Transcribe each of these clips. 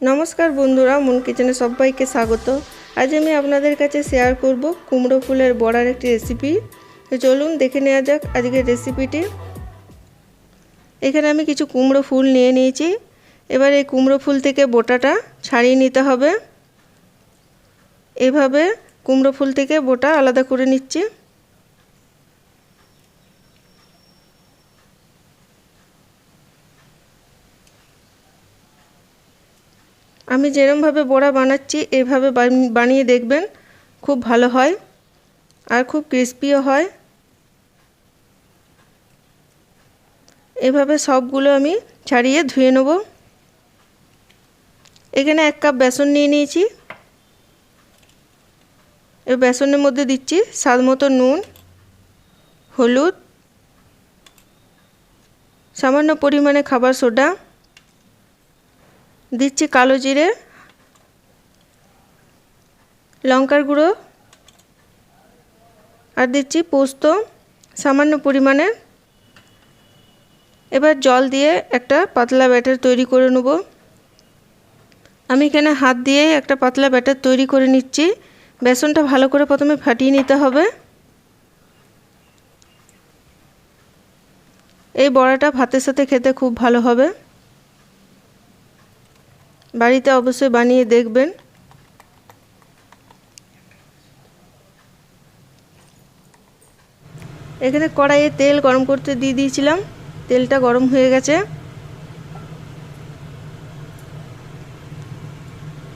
नमस्कार बंधुरा मन किचेने सबाइके स्वागत। आज आमी आपनादेर काछे शेयर करब कुमड़ो फुलेर बड़ार एकटी रेसिपि। तो चलुन देखे नेওয়া যাক आजकेर रेसिपिटी। एखाने आमी किछु कुमड़ो फुल निये निয়েছি। एबार এই কুমড়ো ফুল থেকে বোটাটা ছাড়িয়ে নিতে হবে। এভাবে কুমড়ো ফুল থেকে বোটা আলাদা করে নিচ্ছি। আমি যেরকম ভাবে বড়া বানাচ্ছি এইভাবে বানিয়ে দেখবেন, খুব ভালো হয় আর খুব ক্রিস্পিও হয়। এভাবে সবগুলো আমি ছাড়িয়ে ধুয়ে নেব। এখানে 1 কাপ বেসন নিয়ে নিয়েছি। এই বেসনের মধ্যে দিচ্ছি স্বাদমতো নুন, হলুদ, সামান্য পরিমাণে খাবার সোডা, দিচ্ছি কালো জিরে, লঙ্কার গুঁড়ো আর দিচ্ছি পোস্ত সামান্য পরিমাণে। এবার জল দিয়ে একটা পাতলা ব্যাটার তৈরি করে নেব। আমি এখানে হাত দিয়ে একটা পাতলা ব্যাটার তৈরি করে নিচ্ছি। বেসনটা ভালো করে প্রথমে ফাটিয়ে নিতে হবে। এই বড়াটা ভাতের সাথে খেতে খুব ভালো হবে। বাড়িতে অবশ্যই বানিয়ে দেখবেন। এখানে কড়াইয়ে তেল গরম করতে দিয়ে দিয়েছিলাম। তেলটা গরম হয়ে গেছে।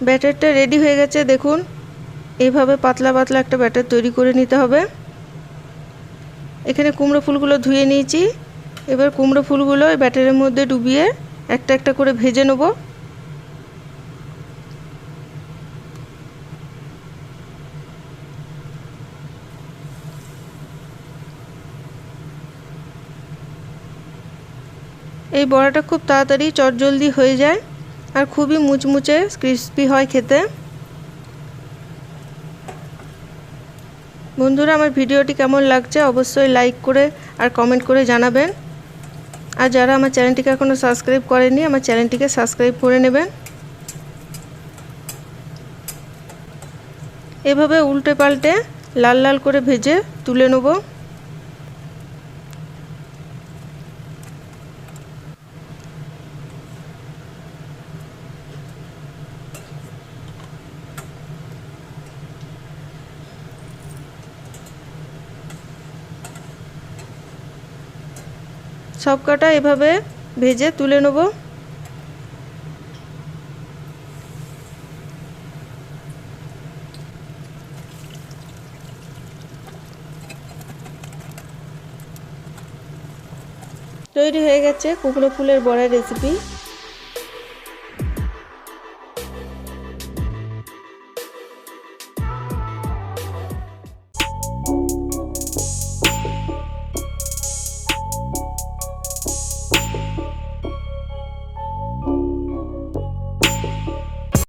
ব্যাটারটা রেডি হয়ে গেছে। দেখুন এইভাবে পাতলা পাতলা একটা ব্যাটার তৈরি করে নিতে হবে। এখানে কুমড়ো ফুলগুলো ধুয়ে নিয়েছি। এবার কুমড়ো ফুলগুলো এই ব্যাটারের মধ্যে ডুবিয়ে একটা একটা করে ভেজে নেব। এই বড়াটা খুব তাড়াতাড়ি চটজলদি হয়ে যায় আর খুবই মুচমুচে ক্রিস্পি হয় খেতে। বন্ধুরা আমার ভিডিওটি কেমন লাগছে অবশ্যই লাইক করে আর কমেন্ট করে জানাবেন। আর যারা আমার চ্যানেলটিকে এখনো সাবস্ক্রাইব করেননি আমার চ্যানেলটিকে সাবস্ক্রাইব করে নেবেন। এভাবে উল্টে পাল্টে লাল লাল করে ভেজে তুলে নেব। সব কটা এভাবে ভেজে তুলে নেব। তৈরি হয়ে গেছে কুমড়ো ফুলের বড়া রেসিপি।